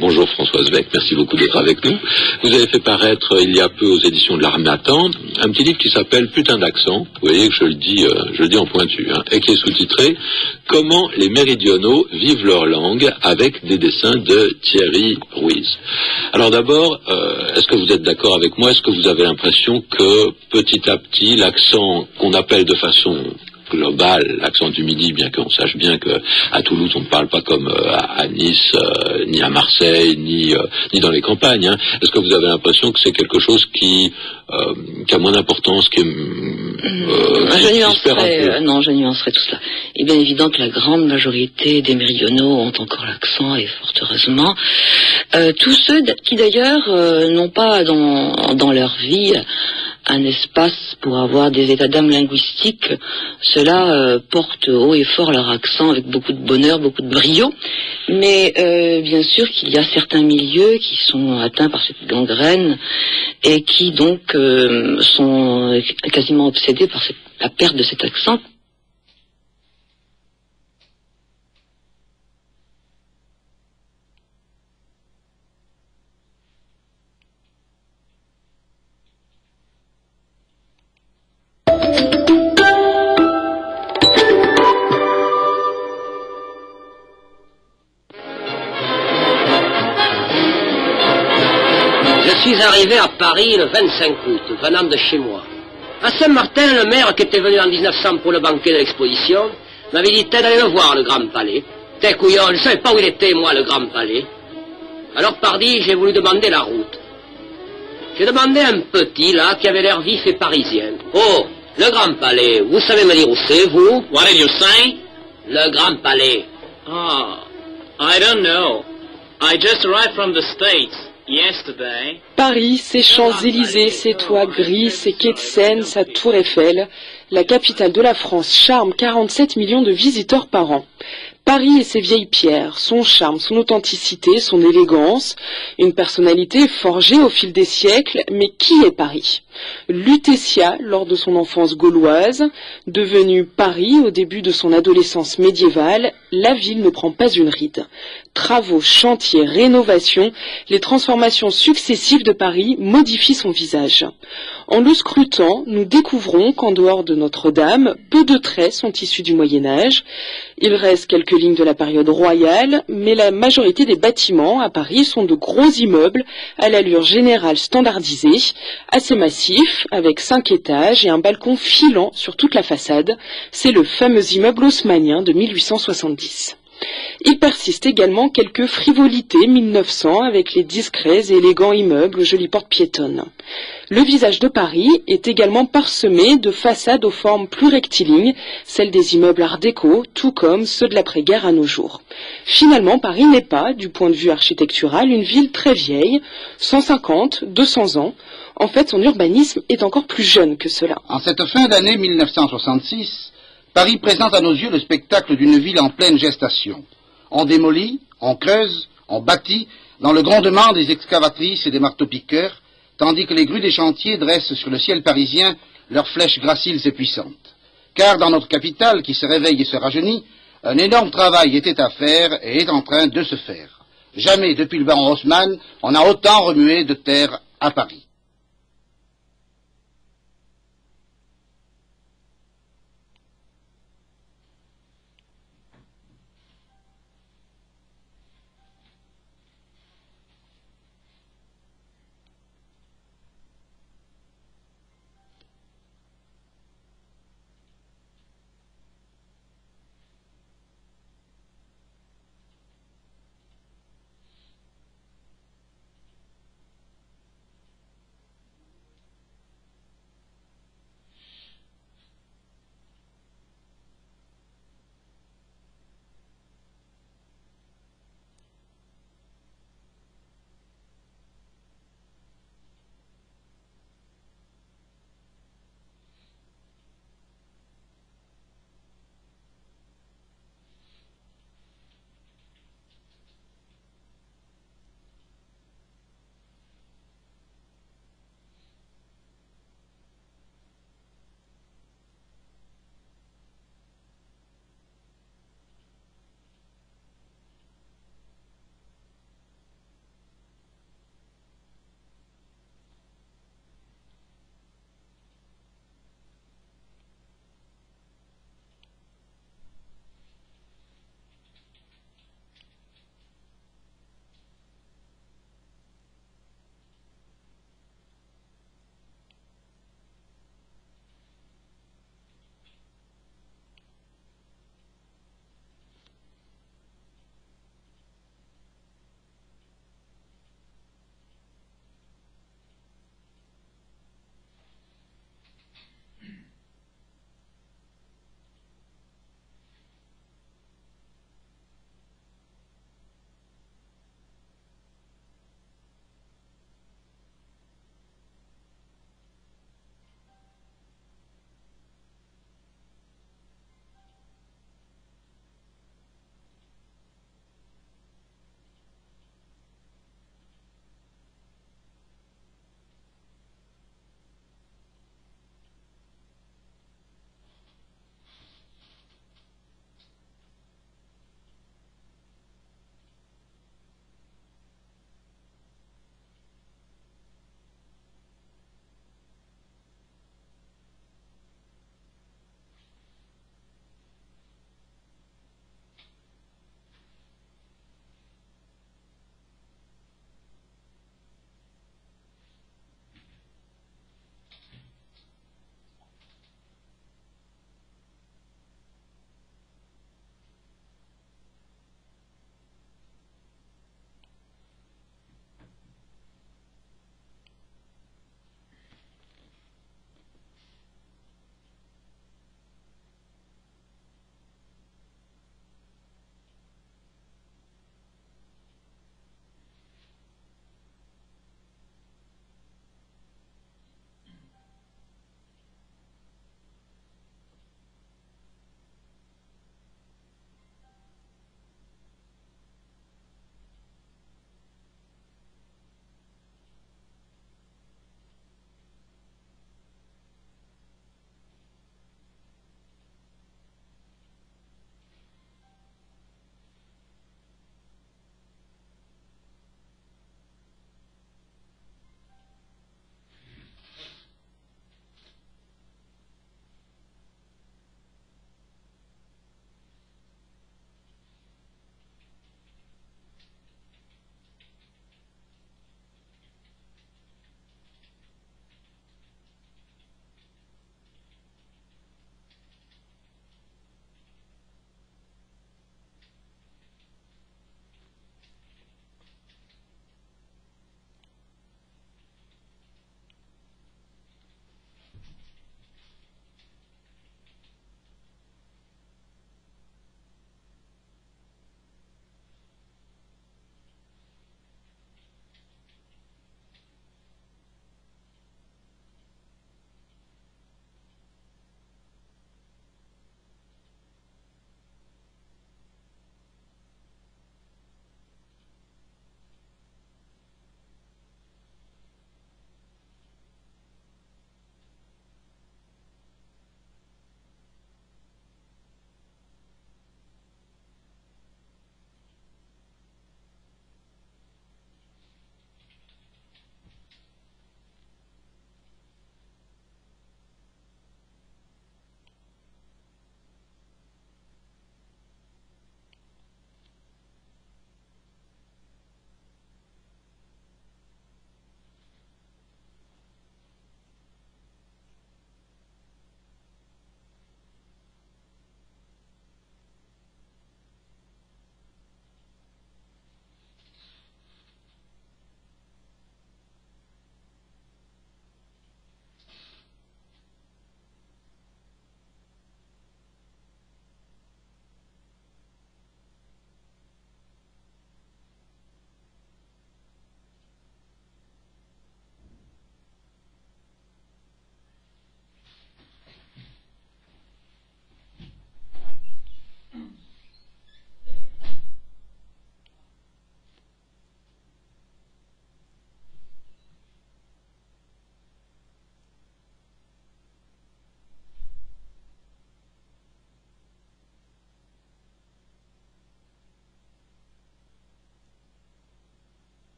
Bonjour Françoise Weck, merci beaucoup d'être avec nous. Vous avez fait paraître il y a peu aux éditions de l'Harmattan un petit livre qui s'appelle Putain d'accent, vous voyez que je le dis en pointu, et qui est sous-titré Comment les méridionaux vivent leur langue, avec des dessins de Thierry Ruiz. Alors d'abord, est-ce que vous êtes d'accord avec moi? Est-ce que vous avez l'impression que petit à petit l'accent qu'on appelle de façon global, l'accent du Midi, bien qu'on sache bien que à Toulouse on ne parle pas comme à Nice, ni à Marseille, ni dans les campagnes. Hein. Est-ce que vous avez l'impression que c'est quelque chose qui a moins d'importance, qui je nuancerais tout cela. Il est bien évident que la grande majorité des méridionaux ont encore l'accent, et fort heureusement. Tous ceux qui d'ailleurs n'ont pas dans leur vie un espace pour avoir des états d'âme linguistiques, ceux-là portent haut et fort leur accent avec beaucoup de bonheur, beaucoup de brio. Mais bien sûr qu'il y a certains milieux qui sont atteints par cette gangrène et qui donc sont quasiment obsédés par la perte de cet accent. Je suis arrivé à Paris le 25 août, venant de chez moi. À Saint-Martin, le maire qui était venu en 1900 pour le banquet de l'exposition m'avait dit d'aller le voir, le Grand Palais. T'es couillon, je ne savais pas où il était, moi, le Grand Palais. Alors, pardi, j'ai voulu demander la route. J'ai demandé à un petit, là, qui avait l'air vif et parisien. Oh, le Grand Palais, vous savez me dire où c'est, vous? What did you say? Le Grand Palais. Oh, I don't know. I just arrived from the States. Yesterday. Paris, ses Champs-Élysées, ses toits gris, ses quais de Seine, sa tour Eiffel, la capitale de la France charme 47 millions de visiteurs par an. Paris et ses vieilles pierres, son charme, son authenticité, son élégance, une personnalité forgée au fil des siècles, mais qui est Paris? Lutétia lors de son enfance gauloise, devenue Paris au début de son adolescence médiévale, la ville ne prend pas une ride. Travaux, chantiers, rénovations, les transformations successives de Paris modifient son visage. En le scrutant, nous découvrons qu'en dehors de Notre-Dame, peu de traits sont issus du Moyen-Âge. Il reste quelques lignes de la période royale, mais la majorité des bâtiments à Paris sont de gros immeubles à l'allure générale standardisée, assez massifs, avec 5 étages et un balcon filant sur toute la façade. C'est le fameux immeuble haussmannien de 1870. Il persiste également quelques frivolités 1900 avec les discrets et élégants immeubles aux jolies portes piétonnes. Le visage de Paris est également parsemé de façades aux formes plus rectilignes, celles des immeubles art déco, tout comme ceux de l'après-guerre à nos jours. Finalement, Paris n'est pas, du point de vue architectural, une ville très vieille, 150, 200 ans. En fait, son urbanisme est encore plus jeune que cela. En cette fin d'année 1966, Paris présente à nos yeux le spectacle d'une ville en pleine gestation. On démolit, on creuse, on bâtit, dans le grondement des excavatrices et des marteaux-piqueurs, tandis que les grues des chantiers dressent sur le ciel parisien leurs flèches graciles et puissantes. Car dans notre capitale, qui se réveille et se rajeunit, un énorme travail était à faire et est en train de se faire. Jamais, depuis le baron Haussmann, on a autant remué de terre à Paris.